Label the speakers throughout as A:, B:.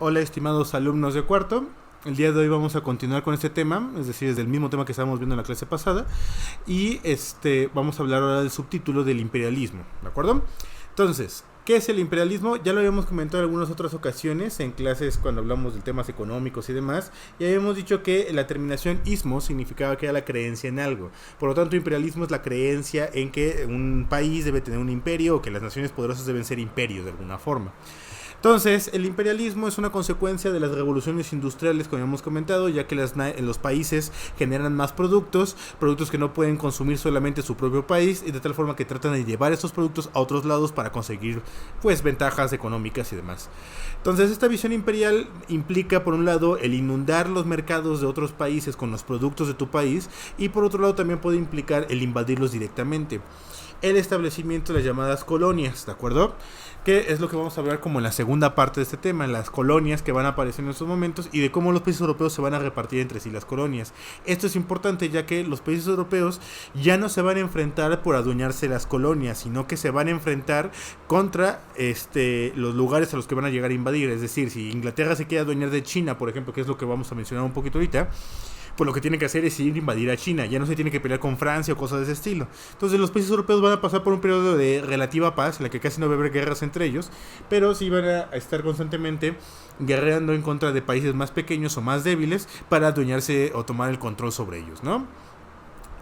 A: Hola, estimados alumnos de cuarto. El día de hoy vamos a continuar con este tema, es decir, es del mismo tema que estábamos viendo en la clase pasada. Y vamos a hablar ahora del subtítulo del imperialismo, ¿de acuerdo? Entonces, ¿qué es el imperialismo? Ya lo habíamos comentado en algunas otras ocasiones en clases cuando hablamos de temas económicos y demás. Y habíamos dicho que la terminación ismo significaba que era la creencia en algo. Por lo tanto, imperialismo es la creencia en que un país debe tener un imperio o que las naciones poderosas deben ser imperios de alguna forma. Entonces, el imperialismo es una consecuencia de las revoluciones industriales, como hemos comentado, ya que los países generan más productos que no pueden consumir solamente su propio país, y de tal forma que tratan de llevar esos productos a otros lados para conseguir, pues, ventajas económicas y demás. Entonces, esta visión imperial implica, por un lado, el inundar los mercados de otros países con los productos de tu país, y por otro lado también puede implicar el invadirlos directamente. El establecimiento de las llamadas colonias, ¿de acuerdo? Que es lo que vamos a hablar como en la segunda parte de este tema, las colonias que van a aparecer en estos momentos y de cómo los países europeos se van a repartir entre sí las colonias. Esto es importante ya que los países europeos ya no se van a enfrentar por adueñarse las colonias, sino que se van a enfrentar contra los lugares a los que van a llegar a invadir. Es decir, si Inglaterra se quiere adueñar de China, por ejemplo, que es lo que vamos a mencionar un poquito ahorita, pues lo que tiene que hacer es ir a invadir a China. Ya no se tiene que pelear con Francia o cosas de ese estilo. Entonces los países europeos van a pasar por un periodo de relativa paz, en la que casi no va a haber guerras entre ellos, pero sí van a estar constantemente guerreando en contra de países más pequeños o más débiles para adueñarse o tomar el control sobre ellos, ¿no?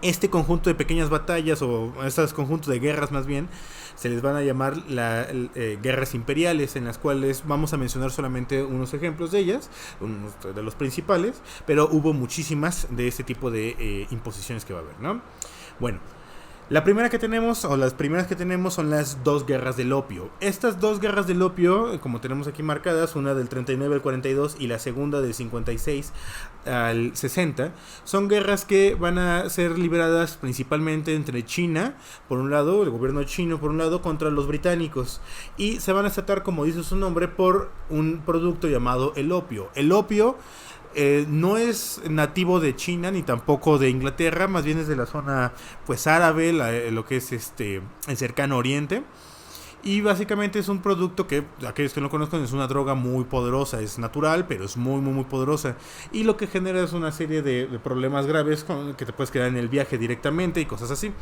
A: Este conjunto de pequeñas batallas, o estos conjuntos de guerras más bien, se les van a llamar guerras imperiales, en las cuales vamos a mencionar solamente unos ejemplos de ellas, unos de los principales, pero hubo muchísimas de este tipo de imposiciones que va a haber, ¿no? Bueno, la primera que tenemos, o las primeras que tenemos, son las dos guerras del opio. Estas dos guerras del opio, como tenemos aquí marcadas, una del 39 al 42 y la segunda del 56 al 60, son guerras que van a ser libradas principalmente entre China, por un lado, el gobierno chino por un lado, contra los británicos. Y se van a tratar, como dice su nombre, por un producto llamado el opio. El opio no es nativo de China ni tampoco de Inglaterra, más bien es de la zona pues árabe, lo que es el cercano oriente. Y básicamente es un producto que, aquellos que no conozcan, es una droga muy poderosa. Es natural, pero es muy, muy, muy poderosa. Y lo que genera es una serie de problemas graves que te puedes quedar en el viaje directamente y cosas así.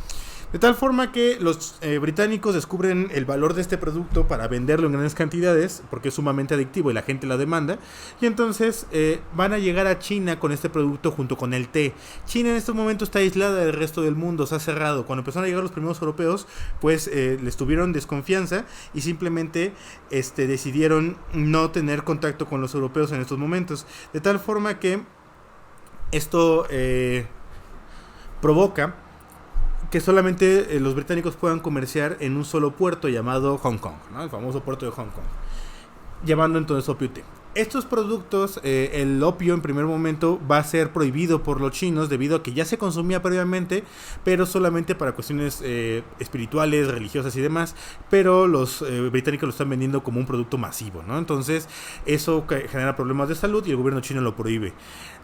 A: De tal forma que los británicos descubren el valor de este producto para venderlo en grandes cantidades, porque es sumamente adictivo y la gente la demanda. Y entonces van a llegar a China con este producto junto con el té. China en este momento está aislada del resto del mundo, se ha cerrado. Cuando empezaron a llegar los primeros europeos, pues les tuvieron desconfianza y simplemente decidieron no tener contacto con los europeos en estos momentos. De tal forma que esto provoca que solamente los británicos puedan comerciar en un solo puerto llamado Hong Kong, ¿no? El famoso puerto de Hong Kong, llamando entonces opio té. Estos productos, el opio en primer momento va a ser prohibido por los chinos debido a que ya se consumía previamente, pero solamente para cuestiones espirituales, religiosas y demás, pero los británicos lo están vendiendo como un producto masivo, ¿no? Entonces eso genera problemas de salud y el gobierno chino lo prohíbe.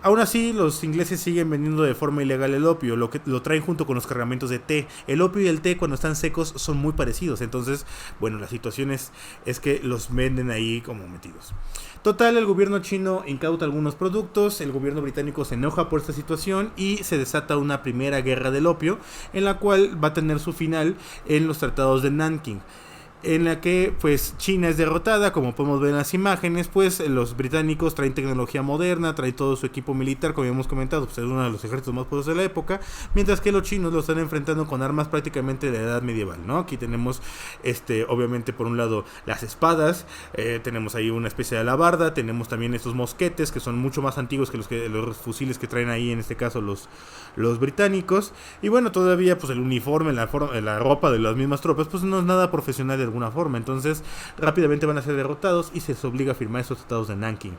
A: Aún así, los ingleses siguen vendiendo de forma ilegal el opio, lo traen junto con los cargamentos de té. El opio y el té cuando están secos son muy parecidos, entonces, bueno, la situación es que los venden ahí como metidos. Total, el gobierno chino incauta algunos productos, el gobierno británico se enoja por esta situación y se desata una primera guerra del opio, en la cual va a tener su final en los tratados de Nanking, en la que pues China es derrotada, como podemos ver en las imágenes. Pues los británicos traen tecnología moderna, traen todo su equipo militar, como hemos comentado, pues es uno de los ejércitos más poderosos de la época, mientras que los chinos lo están enfrentando con armas prácticamente de la edad medieval, ¿no? Aquí tenemos obviamente por un lado las espadas, tenemos ahí una especie de alabarda, tenemos también estos mosquetes que son mucho más antiguos que los fusiles que traen ahí en este caso los británicos, y bueno, todavía pues el uniforme, la ropa de las mismas tropas pues no es nada profesional de alguna forma. Entonces rápidamente van a ser derrotados y se les obliga a firmar estos tratados de Nanking,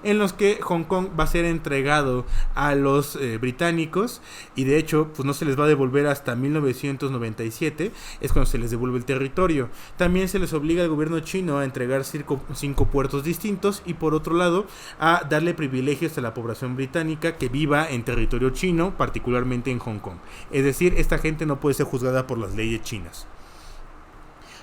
A: en los que Hong Kong va a ser entregado a los británicos, y de hecho pues no se les va a devolver hasta 1997, es cuando se les devuelve el territorio. También se les obliga al gobierno chino a entregar 5 puertos distintos, y por otro lado a darle privilegios a la población británica que viva en territorio chino, particularmente en Hong Kong. Es decir, esta gente no puede ser juzgada por las leyes chinas.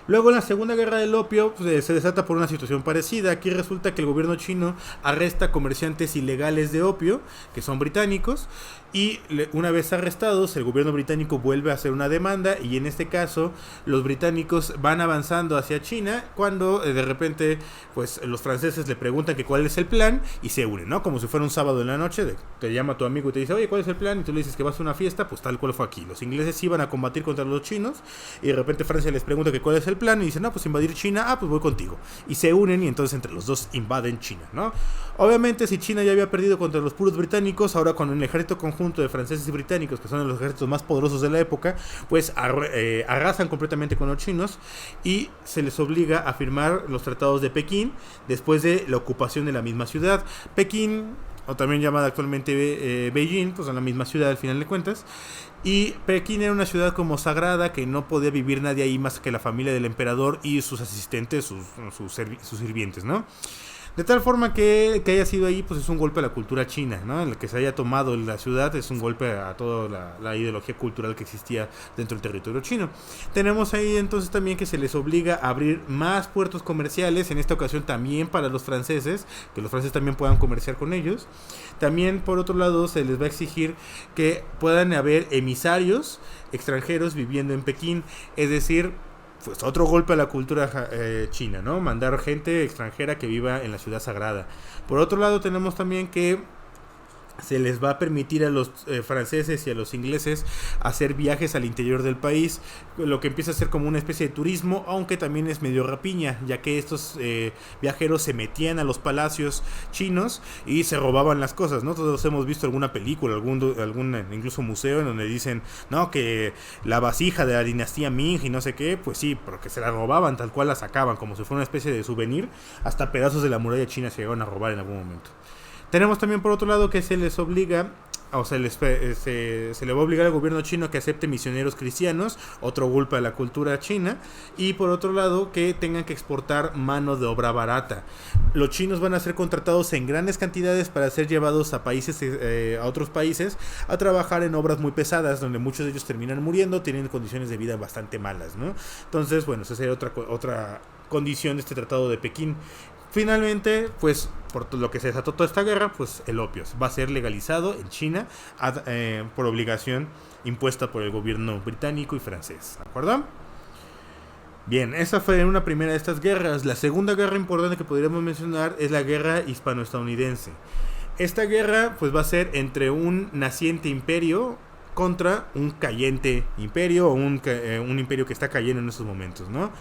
A: Luego en la Segunda Guerra del Opio pues, se desata por una situación parecida. Aquí resulta que el gobierno chino arresta comerciantes ilegales de opio, que son británicos, y una vez arrestados, el gobierno británico vuelve a hacer una demanda, y en este caso los británicos van avanzando hacia China, cuando de repente pues los franceses le preguntan que cuál es el plan, y se unen, ¿no? Como si fuera un sábado en la noche, te llama tu amigo y te dice, oye, ¿cuál es el plan? Y tú le dices que vas a una fiesta, pues tal cual fue aquí. Los ingleses iban a combatir contra los chinos, y de repente Francia les pregunta que cuál es el plan, y dicen, no, pues invadir China, pues voy contigo. Y se unen, y entonces entre los dos invaden China, ¿no? Obviamente, si China ya había perdido contra los puros británicos, ahora con el ejército conjunto de franceses y británicos, que son los ejércitos más poderosos de la época, pues arrasan completamente con los chinos, y se les obliga a firmar los tratados de Pekín después de la ocupación de la misma ciudad. Pekín, o también llamada actualmente Beijing, pues en la misma ciudad al final de cuentas. Y Pekín era una ciudad como sagrada, que no podía vivir nadie ahí más que la familia del emperador y sus asistentes, sus sirvientes, ¿no? De tal forma que haya sido ahí, pues es un golpe a la cultura china, ¿no? El que se haya tomado la ciudad es un golpe a toda la ideología cultural que existía dentro del territorio chino. Tenemos ahí entonces también que se les obliga a abrir más puertos comerciales, en esta ocasión también para los franceses, que los franceses también puedan comerciar con ellos. También, por otro lado, se les va a exigir que puedan haber emisarios extranjeros viviendo en Pekín, es decir, pues otro golpe a la cultura china, ¿no? Mandar gente extranjera que viva en la ciudad sagrada. Por otro lado, tenemos también que se les va a permitir a los franceses y a los ingleses hacer viajes al interior del país, lo que empieza a ser como una especie de turismo, aunque también es medio rapiña, ya que estos viajeros se metían a los palacios chinos y se robaban las cosas, ¿no? Todos hemos visto alguna película, algún incluso museo en donde dicen, no, que la vasija de la dinastía Ming y no sé qué, pues sí, porque se la robaban, tal cual la sacaban, como si fuera una especie de souvenir, hasta pedazos de la muralla china se llegaron a robar en algún momento. Tenemos también por otro lado que se les obliga, o se le va a obligar al gobierno chino que acepte misioneros cristianos, otro golpe a la cultura china, y por otro lado que tengan que exportar mano de obra barata. Los chinos van a ser contratados en grandes cantidades para ser llevados a países, a otros países, a trabajar en obras muy pesadas, donde muchos de ellos terminan muriendo, tienen condiciones de vida bastante malas, ¿no? Entonces, bueno, esa sería otra condición de este tratado de Pekín. Finalmente, pues por lo que se desató toda esta guerra, pues el opio va a ser legalizado en China por obligación impuesta por el gobierno británico y francés, ¿de acuerdo? Bien, esa fue una primera de estas guerras. La segunda guerra importante que podríamos mencionar es la guerra hispano-estadounidense. Esta guerra pues va a ser entre un naciente imperio contra un cayente imperio, o un imperio que está cayendo en estos momentos, ¿no?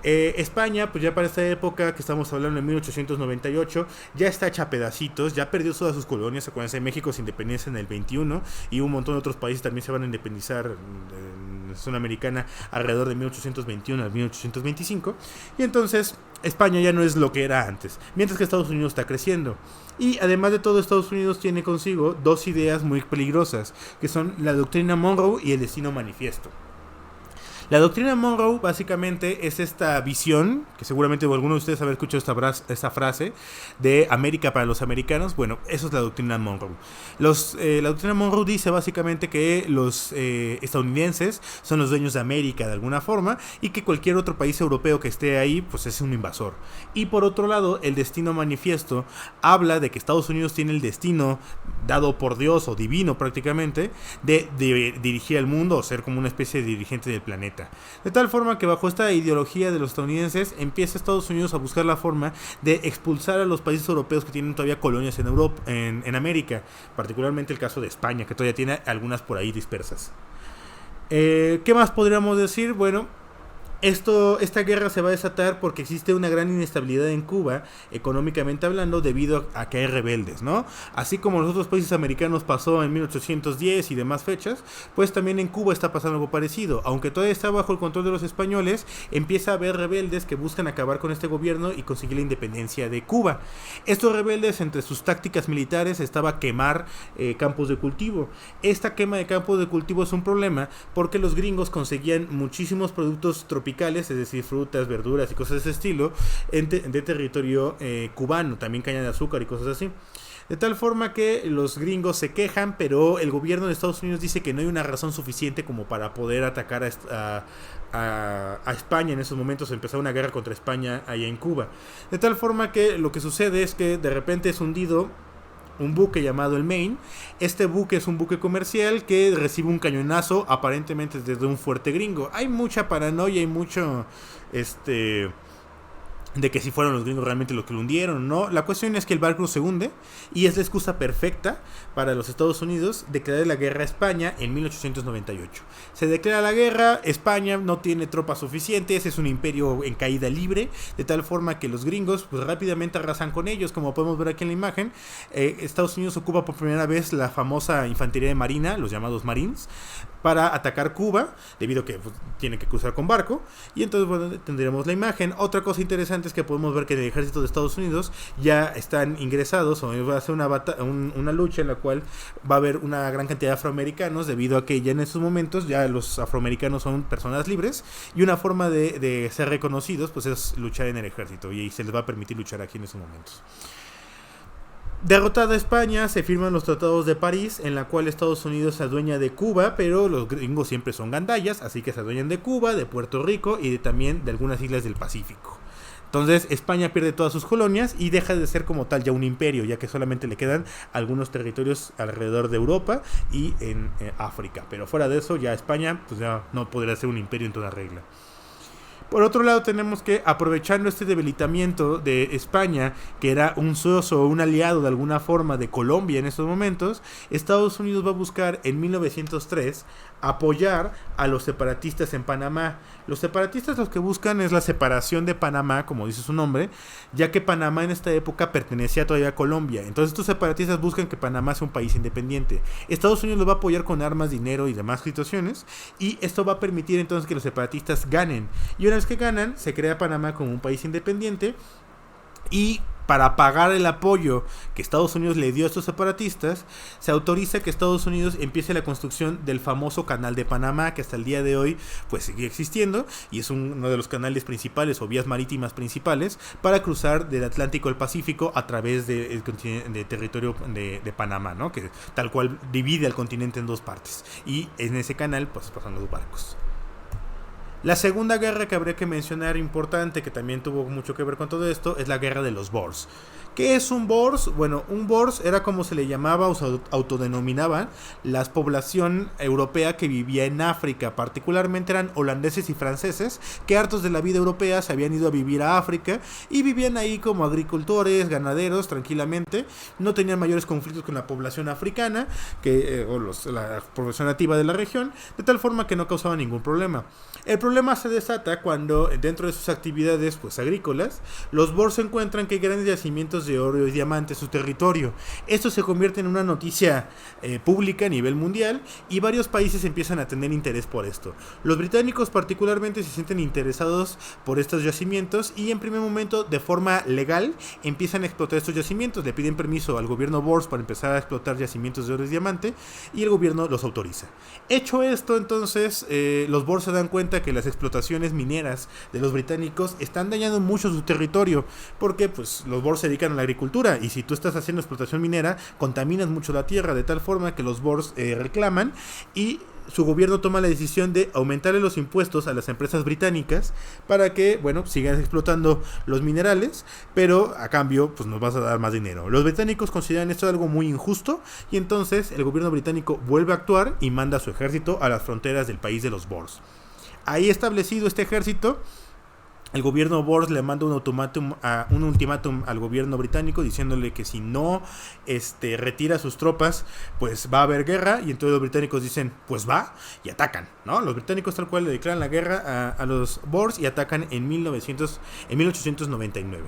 A: España, pues ya para esta época que estamos hablando de 1898, ya está hecha a pedacitos, ya perdió todas sus colonias. Acuérdense, México se independiza en el 21 y un montón de otros países también se van a independizar en la zona americana alrededor de 1821 al 1825. Y entonces España ya no es lo que era antes, mientras que Estados Unidos está creciendo. Y además de todo, Estados Unidos tiene consigo dos ideas muy peligrosas, que son la doctrina Monroe y el destino manifiesto. La doctrina Monroe básicamente es esta visión, que seguramente alguno de ustedes habrá escuchado esta frase, de América para los americanos. Bueno, eso es la doctrina Monroe. La doctrina Monroe dice básicamente que los estadounidenses son los dueños de América de alguna forma, y que cualquier otro país europeo que esté ahí pues es un invasor. Y por otro lado, el destino manifiesto habla de que Estados Unidos tiene el destino dado por Dios, o divino prácticamente, de dirigir al mundo, o ser como una especie de dirigente del planeta. De tal forma que bajo esta ideología de los estadounidenses empieza Estados Unidos a buscar la forma de expulsar a los países europeos que tienen todavía colonias en Europa, en América, particularmente el caso de España, que todavía tiene algunas por ahí dispersas. ¿Qué más podríamos decir? Bueno, esta guerra se va a desatar porque existe una gran inestabilidad en Cuba, económicamente hablando, debido a que hay rebeldes, ¿no? Así como en los otros países americanos pasó en 1810 y demás fechas, pues también en Cuba está pasando algo parecido. Aunque todavía está bajo el control de los españoles, empieza a haber rebeldes que buscan acabar con este gobierno y conseguir la independencia de Cuba. Estos rebeldes, entre sus tácticas militares, estaba quemar campos de cultivo. Esta quema de campos de cultivo es un problema porque los gringos conseguían muchísimos productos tropicales, es decir, frutas, verduras y cosas de ese estilo, de territorio cubano, también caña de azúcar y cosas así. De tal forma que los gringos se quejan, pero el gobierno de Estados Unidos dice que no hay una razón suficiente como para poder atacar a España. En esos momentos empezó una guerra contra España allá en Cuba. De tal forma que lo que sucede es que de repente es hundido un buque llamado el Maine. Este buque es un buque comercial que recibe un cañonazo aparentemente desde un fuerte gringo. Hay mucha paranoia y mucho de que si fueron los gringos realmente los que lo hundieron, ¿no? La cuestión es que el barco se hunde y es la excusa perfecta para los Estados Unidos declarar la guerra a España en 1898. Se declara la guerra, España no tiene tropas suficientes, es un imperio en caída libre, de tal forma que los gringos pues rápidamente arrasan con ellos, como podemos ver aquí en la imagen. Estados Unidos ocupa por primera vez la famosa infantería de marina, los llamados Marines, para atacar Cuba, debido a que pues, tiene que cruzar con barco, y entonces bueno, tendremos la imagen. Otra cosa interesante es que podemos ver que en el ejército de Estados Unidos ya están ingresados, o va a ser una lucha en la cual va a haber una gran cantidad de afroamericanos, debido a que ya en esos momentos ya los afroamericanos son personas libres, y una forma de ser reconocidos pues es luchar en el ejército, y se les va a permitir luchar aquí en esos momentos. Derrotada España, se firman los tratados de París, en la cual Estados Unidos se adueña de Cuba, pero los gringos siempre son gandallas, así que se adueñan de Cuba, de Puerto Rico y también de algunas islas del Pacífico. Entonces España pierde todas sus colonias y deja de ser como tal ya un imperio, ya que solamente le quedan algunos territorios alrededor de Europa y en África. Pero fuera de eso ya España pues ya no podrá ser un imperio en toda regla. Por otro lado tenemos que, aprovechando este debilitamiento de España, que era un socio o un aliado de alguna forma de Colombia en estos momentos, Estados Unidos va a buscar en 1903 apoyar a los separatistas en Panamá. Los separatistas lo que buscan es la separación de Panamá, como dice su nombre, ya que Panamá en esta época pertenecía todavía a Colombia. Entonces estos separatistas buscan que Panamá sea un país independiente. Estados Unidos los va a apoyar con armas, dinero y demás situaciones, y esto va a permitir entonces que los separatistas ganen. Y una vez que ganan, se crea Panamá como un país independiente, y para pagar el apoyo que Estados Unidos le dio a estos separatistas, se autoriza que Estados Unidos empiece la construcción del famoso Canal de Panamá, que hasta el día de hoy pues sigue existiendo y es uno de los canales principales o vías marítimas principales para cruzar del Atlántico al Pacífico a través del territorio de Panamá, ¿no? Que tal cual divide al continente en dos partes, y en ese canal pues pasan los barcos. La segunda guerra que habría que mencionar importante, que también tuvo mucho que ver con todo esto, es la guerra de los Boers. ¿Qué es un Boers? Bueno, un Boers era como se le llamaba o se autodenominaba la población europea que vivía en África. Particularmente eran holandeses y franceses que hartos de la vida europea se habían ido a vivir a África y vivían ahí como agricultores, ganaderos, tranquilamente. No tenían mayores conflictos con la población africana la población nativa de la región, de tal forma que no causaba ningún problema. El problema se desata cuando dentro de sus actividades pues agrícolas, los Boers encuentran que hay grandes yacimientos de oro y diamantes en su territorio. Esto se convierte en una noticia pública a nivel mundial y varios países empiezan a tener interés por esto. Los británicos particularmente se sienten interesados por estos yacimientos y en primer momento de forma legal empiezan a explotar estos yacimientos. Le piden permiso al gobierno Boers para empezar a explotar yacimientos de oro y diamante y el gobierno los autoriza. Hecho esto, entonces los Boers se dan cuenta que las explotaciones mineras de los británicos están dañando mucho su territorio, porque pues los Boers se dedican a la agricultura y si tú estás haciendo explotación minera contaminas mucho la tierra, de tal forma que los Boers reclaman y su gobierno toma la decisión de aumentarle los impuestos a las empresas británicas para que, bueno, sigan explotando los minerales, pero a cambio pues nos vas a dar más dinero. Los británicos consideran esto algo muy injusto y entonces el gobierno británico vuelve a actuar y manda a su ejército a las fronteras del país de los Boers. Ahí establecido este ejército, el gobierno Boers le manda un ultimátum al gobierno británico diciéndole que si no retira sus tropas, pues va a haber guerra, y entonces los británicos dicen, pues va, y atacan, ¿no? Los británicos tal cual le declaran la guerra a los Boers y atacan en 1899.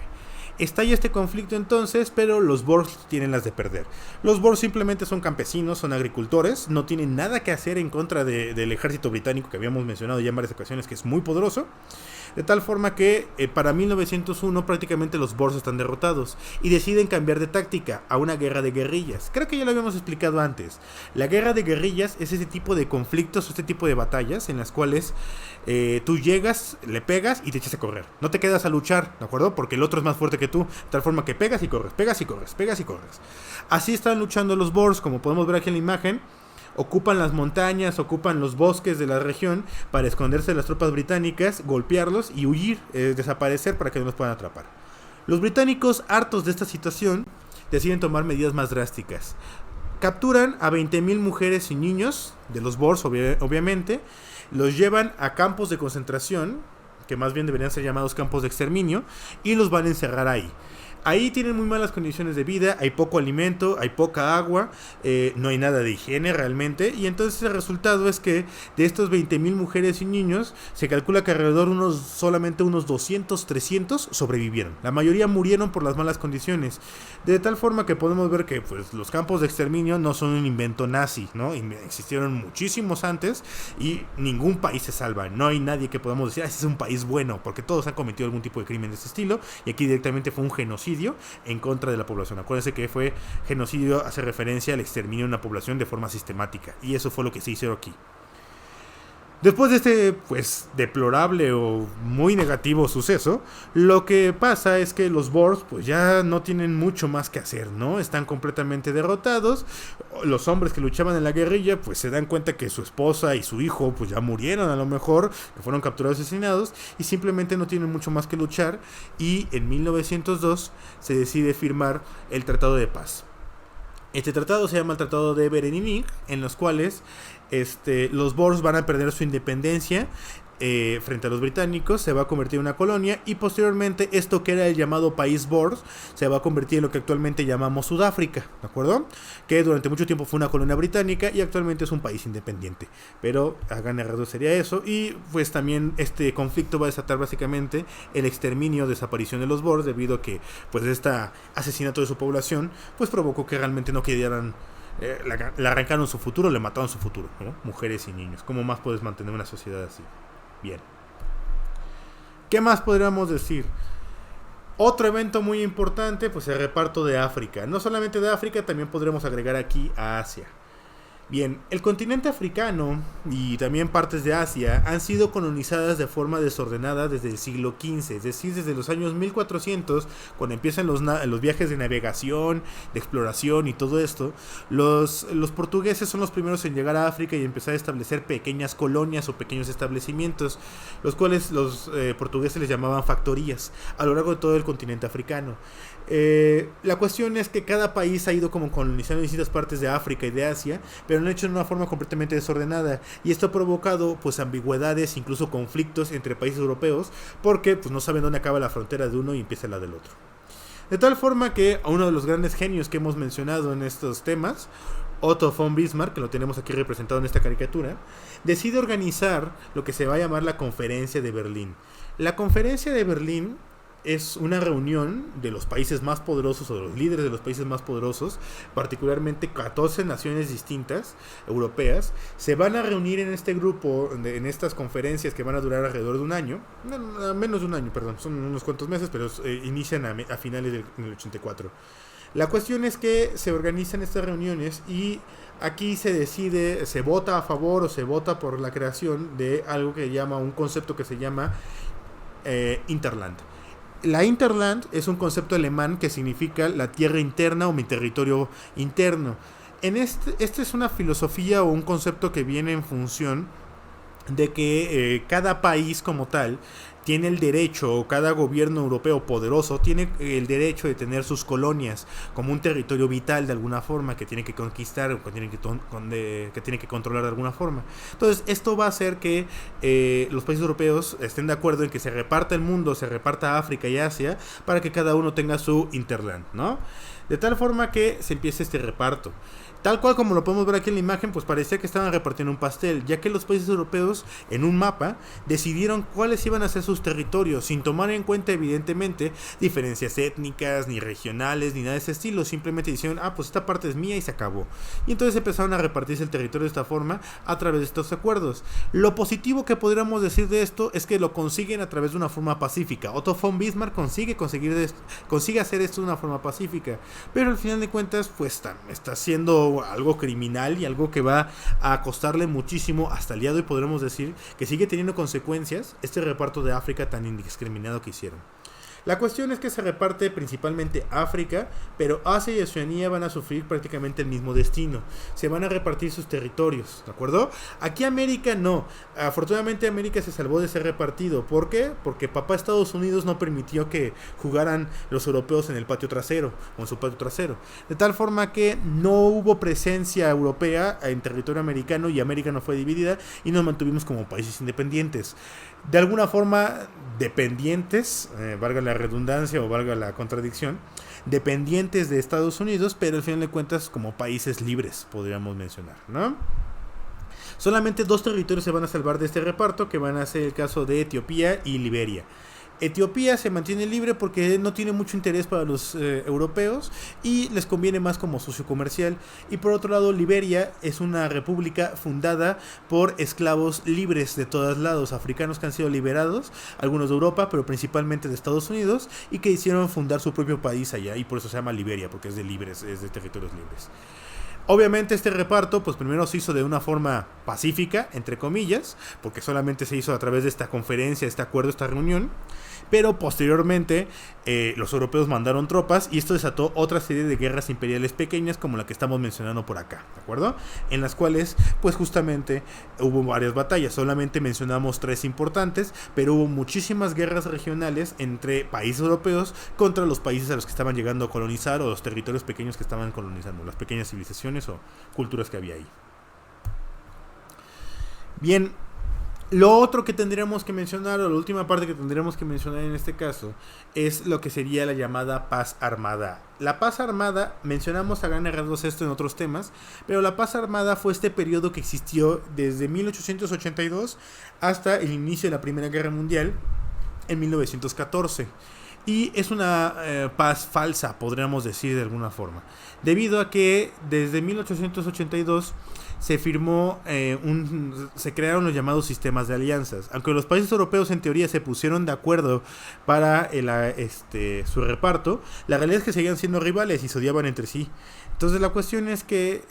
A: Estalla este conflicto entonces, pero los Boers tienen las de perder. Los Boers simplemente son campesinos, son agricultores, no tienen nada que hacer en contra del ejército británico que habíamos mencionado ya en varias ocasiones, que es muy poderoso. De tal forma que para 1901 prácticamente los Boers están derrotados y deciden cambiar de táctica a una guerra de guerrillas. Creo que ya lo habíamos explicado antes. La guerra de guerrillas es ese tipo de conflictos, este tipo de batallas en las cuales tú llegas, le pegas y te echas a correr. No te quedas a luchar, ¿de acuerdo? Porque el otro es más fuerte que tú. De tal forma que pegas y corres, pegas y corres, pegas y corres. Así están luchando los Boers, como podemos ver aquí en la imagen. Ocupan las montañas, ocupan los bosques de la región para esconderse de las tropas británicas, golpearlos y huir, desaparecer para que no los puedan atrapar. Los británicos, hartos de esta situación, deciden tomar medidas más drásticas. Capturan a 20.000 mujeres y niños de los Boers, obviamente, los llevan a campos de concentración, que más bien deberían ser llamados campos de exterminio, y los van a encerrar ahí. Ahí tienen muy malas condiciones de vida, hay poco alimento, hay poca agua, no hay nada de higiene realmente, y entonces el resultado es que de estos 20.000 mujeres y niños, se calcula que alrededor solamente unos 200, 300 sobrevivieron. La mayoría murieron por las malas condiciones, de tal forma que podemos ver que pues, los campos de exterminio no son un invento nazi, ¿no? Existieron muchísimos antes y ningún país se salva, no hay nadie que podamos decir, ese es un país bueno, porque todos han cometido algún tipo de crimen de este estilo, y aquí directamente fue un genocidio en contra de la población. Acuérdense que fue genocidio, hace referencia al exterminio de una población de forma sistemática, y eso fue lo que se hizo aquí. Después de este, pues, deplorable o muy negativo suceso, lo que pasa es que los Boers, pues, ya no tienen mucho más que hacer, ¿no? Están completamente derrotados. Los hombres que luchaban en la guerrilla, pues, se dan cuenta que su esposa y su hijo, pues, ya murieron a lo mejor, que fueron capturados y asesinados, y simplemente no tienen mucho más que luchar, y en 1902 se decide firmar el Tratado de Paz. Este tratado se llama el Tratado de Vereeniging, en los cuales los Boers van a perder su independencia frente a los británicos, se va a convertir en una colonia, y posteriormente esto que era el llamado país Boers se va a convertir en lo que actualmente llamamos Sudáfrica, ¿de acuerdo? Que durante mucho tiempo fue una colonia británica y actualmente es un país independiente, pero a gran errado sería eso. Y pues también este conflicto va a desatar básicamente el exterminio, desaparición de los Boers, debido a que pues este asesinato de su población pues provocó que realmente no quedaran, le arrancaron su futuro, le mataron su futuro, ¿no? Mujeres y niños. ¿Cómo más puedes mantener una sociedad así? Bien. ¿Qué más podríamos decir? Otro evento muy importante, pues el reparto de África. No solamente de África, también podremos agregar aquí a Asia. Bien, el continente africano y también partes de Asia han sido colonizadas de forma desordenada desde el siglo XV, es decir, desde los años 1400, cuando empiezan los viajes de navegación, de exploración y todo esto. Los portugueses son los primeros en llegar a África y empezar a establecer pequeñas colonias o pequeños establecimientos, los cuales los portugueses les llamaban factorías, a lo largo de todo el continente africano. La cuestión es que cada país ha ido como colonizando distintas partes de África y de Asia, pero lo han hecho de una forma completamente desordenada, y esto ha provocado pues ambigüedades, incluso conflictos entre países europeos, porque pues no saben dónde acaba la frontera de uno y empieza la del otro. De tal forma que a uno de los grandes genios que hemos mencionado en estos temas, Otto von Bismarck, que lo tenemos aquí representado en esta caricatura, decide organizar lo que se va a llamar la Conferencia de Berlín. La Conferencia de Berlín es una reunión de los países más poderosos o de los líderes de los países más poderosos, particularmente 14 naciones distintas europeas, se van a reunir en este grupo, en estas conferencias que van a durar alrededor de un año, menos de un año, perdón, son unos cuantos meses, pero inician a finales del 84. La cuestión es que se organizan estas reuniones y aquí se decide, se vota a favor o se vota por la creación de algo que llama, un concepto que se llama Interland. La Interland es un concepto alemán que significa la tierra interna o mi territorio interno. Este es una filosofía o un concepto que viene en función de que cada país como tal tiene el derecho, o cada gobierno europeo poderoso tiene el derecho de tener sus colonias como un territorio vital de alguna forma, que tiene que conquistar o que tiene que controlar de alguna forma. Entonces esto va a hacer que los países europeos estén de acuerdo en que se reparta el mundo, se reparta África y Asia, para que cada uno tenga su Interland, ¿no? De tal forma que se empiece este reparto. Tal cual como lo podemos ver aquí en la imagen, pues parecía que estaban repartiendo un pastel, ya que los países europeos en un mapa decidieron cuáles iban a ser sus sus territorios, sin tomar en cuenta evidentemente diferencias étnicas, ni regionales, ni nada de ese estilo. Simplemente dijeron, pues esta parte es mía y se acabó. Y entonces empezaron a repartirse el territorio de esta forma a través de estos acuerdos. Lo positivo que podríamos decir de esto es que lo consiguen a través de una forma pacífica. Otto von Bismarck consigue hacer esto de una forma pacífica, pero al final de cuentas pues está haciendo algo criminal y algo que va a costarle muchísimo. Hasta el día de hoy podremos decir que sigue teniendo consecuencias este reparto de África tan indiscriminado que hicieron. La cuestión es que se reparte principalmente África, pero Asia y Oceanía van a sufrir prácticamente el mismo destino. Se van a repartir sus territorios, ¿de acuerdo? Aquí América no. Afortunadamente América se salvó de ser repartido. ¿Por qué? Porque papá Estados Unidos no permitió que jugaran los europeos en el patio trasero, o en su patio trasero. De tal forma que no hubo presencia europea en territorio americano y América no fue dividida y nos mantuvimos como países independientes. De alguna forma dependientes, valga la redundancia o valga la contradicción, dependientes de Estados Unidos, pero al final de cuentas como países libres, podríamos mencionar, ¿no? Solamente 2 territorios se van a salvar de este reparto, que van a ser el caso de Etiopía y Liberia. Etiopía se mantiene libre porque no tiene mucho interés para los europeos y les conviene más como socio comercial. Y por otro lado, Liberia es una república fundada por esclavos libres de todos lados, africanos que han sido liberados, algunos de Europa, pero principalmente de Estados Unidos, y que hicieron fundar su propio país allá, y por eso se llama Liberia, porque es de libres, es de territorios libres. Obviamente este reparto pues primero se hizo de una forma pacífica, entre comillas, porque solamente se hizo a través de esta conferencia, este acuerdo, esta reunión, pero posteriormente los europeos mandaron tropas y esto desató otra serie de guerras imperiales pequeñas como la que estamos mencionando por acá, ¿de acuerdo? En las cuales pues justamente hubo varias batallas, solamente mencionamos 3 importantes, pero hubo muchísimas guerras regionales entre países europeos contra los países a los que estaban llegando a colonizar o los territorios pequeños que estaban colonizando, las pequeñas civilizaciones o culturas que había ahí. Bien, lo otro que tendríamos que mencionar, o la última parte que tendríamos que mencionar en este caso, es lo que sería la llamada paz armada. La paz armada, mencionamos a grandes rasgos esto en otros temas, pero la paz armada fue este periodo que existió desde 1882 hasta el inicio de la Primera Guerra Mundial en 1914. Y es una paz falsa, podríamos decir de alguna forma, debido a que desde 1882 se firmó, se crearon los llamados sistemas de alianzas. Aunque los países europeos en teoría se pusieron de acuerdo para su reparto, la realidad es que seguían siendo rivales y se odiaban entre sí. Entonces la cuestión es que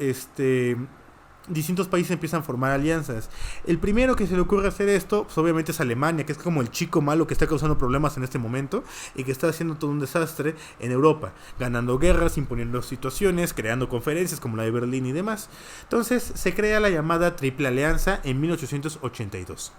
A: distintos países empiezan a formar alianzas. El primero que se le ocurre hacer esto, pues obviamente es Alemania, que es como el chico malo que está causando problemas en este momento y que está haciendo todo un desastre en Europa, ganando guerras, imponiendo situaciones, creando conferencias como la de Berlín y demás. Entonces se crea la llamada Triple Alianza en 1882.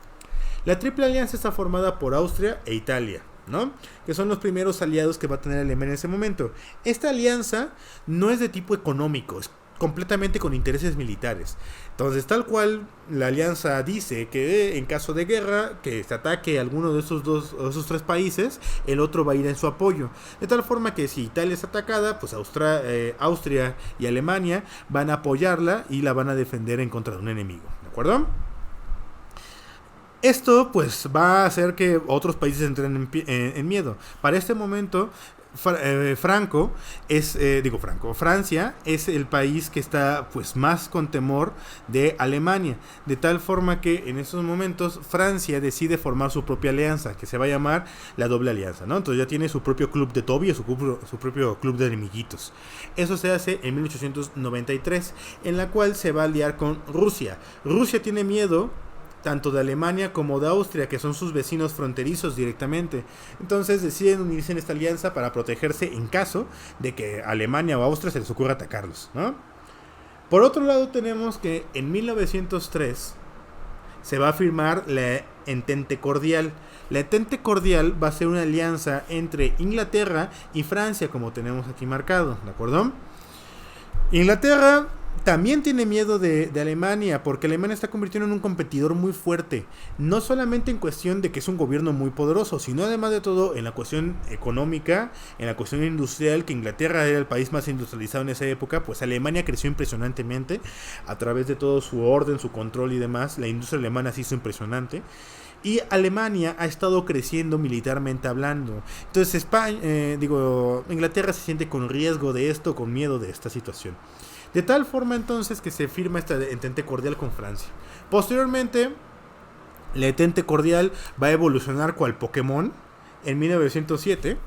A: La Triple Alianza está formada por Austria e Italia, ¿no? Que son los primeros aliados que va a tener Alemania en ese momento. Esta alianza no es de tipo económico, es completamente con intereses militares. Entonces, tal cual la alianza dice que en caso de guerra, que se ataque a alguno de esos 3 países, el otro va a ir en su apoyo. De tal forma que si Italia es atacada, pues Austria y Alemania van a apoyarla y la van a defender en contra de un enemigo, ¿de acuerdo? Esto pues va a hacer que otros países entren en miedo. Para este momento Francia es el país que está pues más con temor de Alemania, de tal forma que en estos momentos Francia decide formar su propia alianza, que se va a llamar la Doble Alianza, ¿no? Entonces ya tiene su propio club de Toby, su propio club de enemiguitos. Eso se hace en 1893, en la cual se va a aliar con Rusia. Rusia tiene miedo tanto de Alemania como de Austria, que son sus vecinos fronterizos directamente. Entonces deciden unirse en esta alianza para protegerse en caso de que Alemania o Austria se les ocurra atacarlos, ¿no? Por otro lado tenemos que en 1903 se va a firmar la Entente Cordial. La Entente Cordial va a ser una alianza entre Inglaterra y Francia, como tenemos aquí marcado, ¿de acuerdo? Inglaterra también tiene miedo de Alemania, porque Alemania está convirtiendo en un competidor muy fuerte, no solamente en cuestión de que es un gobierno muy poderoso, sino además de todo en la cuestión económica, en la cuestión industrial, que Inglaterra era el país más industrializado en esa época, pues Alemania creció impresionantemente a través de todo su orden, su control y demás. La industria alemana se hizo impresionante. y Alemania ha estado creciendo militarmente hablando. Entonces Inglaterra se siente con riesgo de esto, con miedo de esta situación. De tal forma entonces que se firma esta entente cordial con Francia. Posteriormente, la entente cordial va a evolucionar cual Pokémon en 1907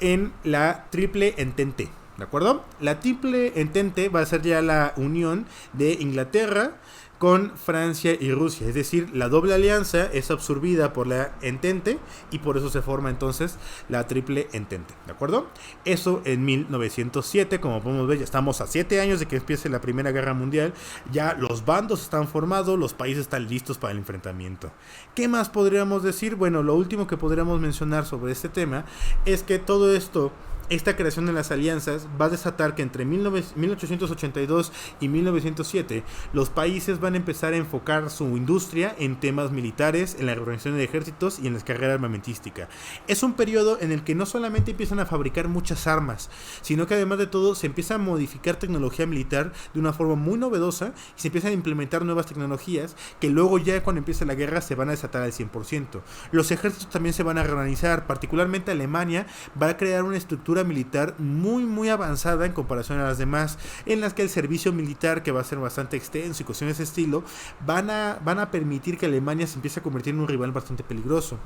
A: en la Triple Entente, ¿de acuerdo? La Triple Entente va a ser ya la unión de Inglaterra con Francia y Rusia, es decir, la doble alianza es absorbida por la Entente y por eso se forma entonces la Triple Entente, ¿de acuerdo? Eso en 1907, como podemos ver, ya estamos a 7 años de que empiece la Primera Guerra Mundial, ya los bandos están formados, los países están listos para el enfrentamiento. ¿Qué más podríamos decir? Bueno, lo último que podríamos mencionar sobre este tema es que todo esto, esta creación de las alianzas va a desatar que entre 1882 y 1907 los países van a empezar a enfocar su industria en temas militares, en la organización de ejércitos y en la carrera armamentística. Es un periodo en el que no solamente empiezan a fabricar muchas armas, sino que además de todo se empieza a modificar tecnología militar de una forma muy novedosa y se empiezan a implementar nuevas tecnologías que luego ya cuando empiece la guerra se van a desatar al 100%. Los ejércitos también se van a reorganizar, particularmente Alemania va a crear una estructura militar muy avanzada en comparación a las demás, en las que el servicio militar, que va a ser bastante extenso y cuestiones de estilo, van a permitir que Alemania se empiece a convertir en un rival bastante peligroso.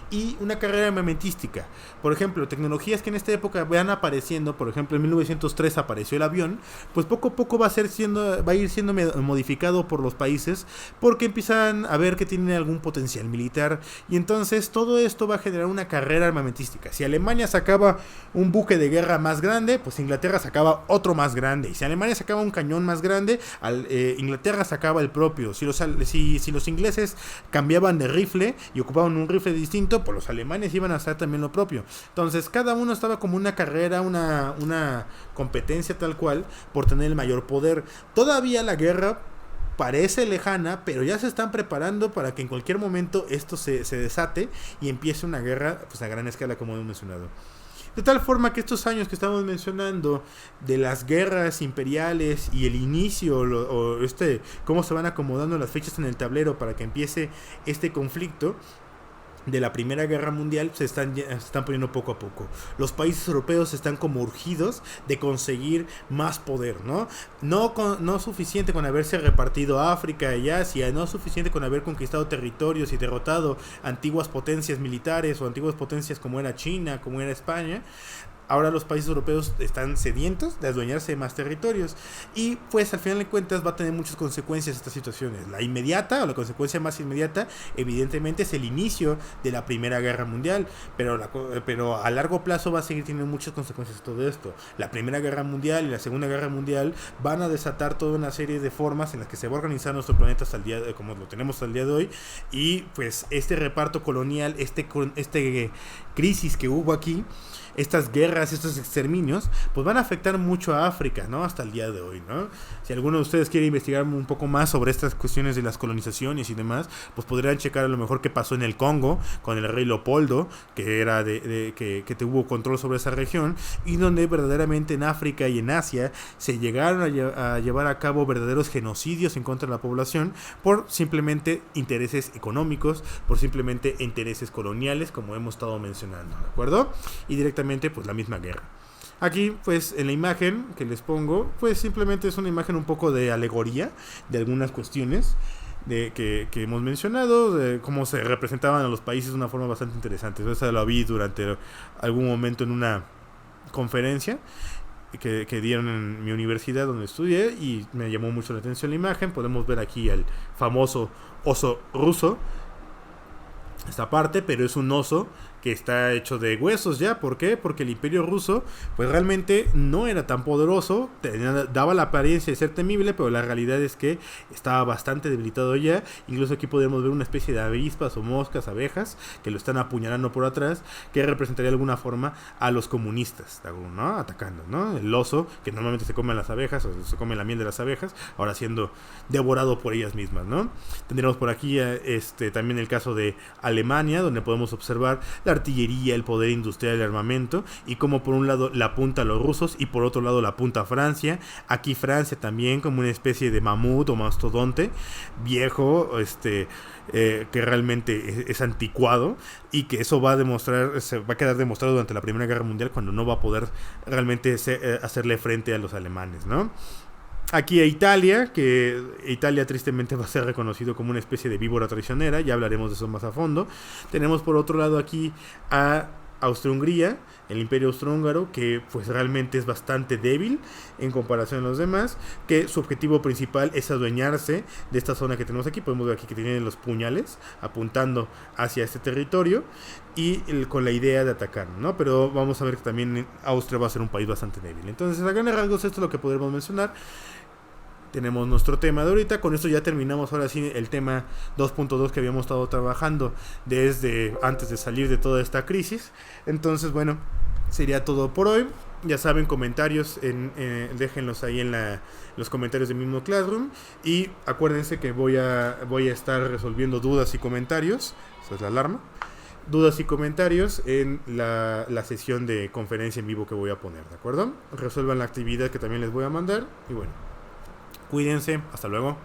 A: Y una carrera armamentística, por ejemplo, tecnologías que en esta época van apareciendo, por ejemplo en 1903 apareció el avión, pues poco a poco va a ir siendo modificado por los países porque empiezan a ver que tienen algún potencial militar, y entonces todo esto va a generar una carrera armamentística. Si Alemania sacaba un buque de guerra más grande, pues Inglaterra sacaba otro más grande, y si Alemania sacaba un cañón más grande, Inglaterra sacaba el propio. Si los ingleses cambiaban de rifle y ocupaban un rifle distinto, pues los alemanes iban a hacer también lo propio. Entonces cada uno estaba como una carrera, una competencia tal cual por tener el mayor poder. Todavía la guerra parece lejana, pero ya se están preparando para que en cualquier momento esto se desate y empiece una guerra pues a gran escala, como hemos mencionado. De tal forma que estos años que estamos mencionando de las guerras imperiales y el inicio cómo se van acomodando las fechas en el tablero para que empiece este conflicto de la Primera Guerra Mundial se están poniendo poco a poco. Los países europeos están como urgidos de conseguir más poder, ¿no? No suficiente con haberse repartido África y Asia, no suficiente con haber conquistado territorios y derrotado antiguas potencias militares o antiguas potencias como era China, como era España. Ahora los países europeos están sedientos de adueñarse de más territorios, y pues al final de cuentas va a tener muchas consecuencias estas situaciones. La inmediata, o la consecuencia más inmediata, evidentemente es el inicio de la Primera Guerra Mundial, pero a largo plazo va a seguir teniendo muchas consecuencias todo esto. La Primera Guerra Mundial y la Segunda Guerra Mundial van a desatar toda una serie de formas en las que se va a organizar nuestro planeta hasta el día como lo tenemos hasta el día de hoy, y pues este reparto colonial, este crisis que hubo aquí, estas guerras, estos exterminios, pues van a afectar mucho a África, ¿no? Hasta el día de hoy, ¿no? Si alguno de ustedes quiere investigar un poco más sobre estas cuestiones de las colonizaciones y demás, pues podrían checar a lo mejor qué pasó en el Congo con el rey Leopoldo, que era que tuvo control sobre esa región, y donde verdaderamente en África y en Asia se llegaron a llevar a cabo verdaderos genocidios en contra de la población por simplemente intereses económicos, por simplemente intereses coloniales, como hemos estado mencionando, ¿de acuerdo? Y directamente pues la misma guerra. Aquí pues en la imagen que les pongo pues simplemente es una imagen un poco de alegoría de algunas cuestiones que hemos mencionado, de cómo se representaban a los países de una forma bastante interesante. Eso lo vi durante algún momento en una conferencia que dieron en mi universidad donde estudié, y me llamó mucho la atención la imagen. Podemos ver aquí el famoso oso ruso, esta parte, pero es un oso que está hecho de huesos ya. ¿Por qué? Porque el Imperio Ruso pues realmente no era tan poderoso, daba la apariencia de ser temible, pero la realidad es que estaba bastante debilitado ya. Incluso aquí podemos ver una especie de avispas o moscas, abejas, que lo están apuñalando por atrás, que representaría de alguna forma a los comunistas, ¿no? Atacando, ¿no? El oso, que normalmente se come las abejas, o se come la miel de las abejas, ahora siendo devorado por ellas mismas, ¿no? Tendremos por aquí también el caso de Alemania, donde podemos observar la artillería, el poder industrial, el armamento, y como por un lado la apunta a los rusos y por otro lado la apunta a Francia. Aquí Francia también como una especie de mamut o mastodonte viejo, que realmente es anticuado, y que eso se va a quedar demostrado durante la Primera Guerra Mundial, cuando no va a poder realmente hacerle frente a los alemanes, ¿no? Aquí a Italia, que Italia tristemente va a ser reconocido como una especie de víbora traicionera, ya hablaremos de eso más a fondo. Tenemos por otro lado aquí a Austria-Hungría, el Imperio Austrohúngaro, que pues realmente es bastante débil en comparación a los demás, que su objetivo principal es adueñarse de esta zona que tenemos aquí. Podemos ver aquí que tienen los puñales apuntando hacia este territorio y con la idea de atacar, ¿no? Pero vamos a ver que también Austria va a ser un país bastante débil. Entonces, a grandes rasgos, esto es lo que podremos mencionar. Tenemos nuestro tema de ahorita. Con esto ya terminamos ahora sí el tema 2.2 que habíamos estado trabajando desde antes de salir de toda esta crisis. Entonces, bueno, sería todo por hoy. Ya saben, comentarios, déjenlos ahí en los comentarios del mismo Classroom. Y acuérdense que voy a estar resolviendo dudas y comentarios. Esa es la alarma. Dudas y comentarios en la sesión de conferencia en vivo que voy a poner, ¿de acuerdo? Resuelvan la actividad que también les voy a mandar. Y bueno, cuídense, hasta luego.